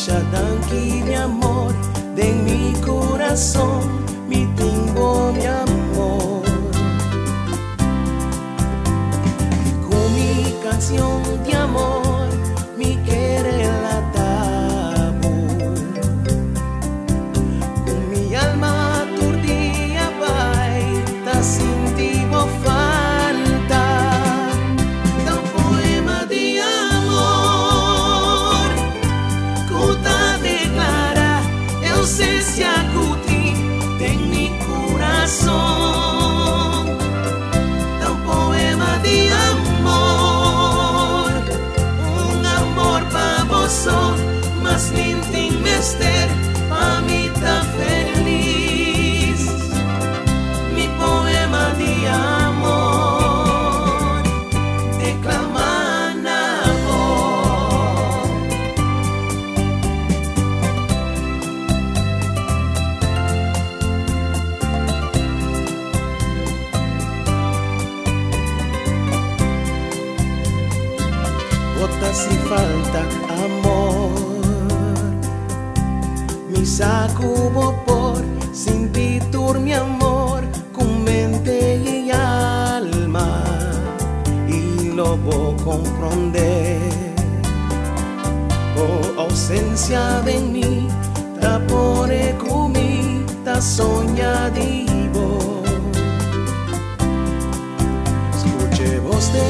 danki mi amor, de mi corazón, mi timbo mi amor. Con mi canción de amor, mi querer la dabo. Con mi alma aturdida, baita sin ti falta. Da un poema de amor, cuta declara ausencia cuti de mi corazón. Da un poema de amor, un amor pa' vos, más lintin mester, pa' mí ta feliz. Mi poema de amor, declaman amor. Bota si falta amor, mi sacubo por sin ti tur mi amor, con mente y alma, y lo voy a comprender. Oh, ausencia de mí, ta pone cumi, ta soñadivo. Escuche voz de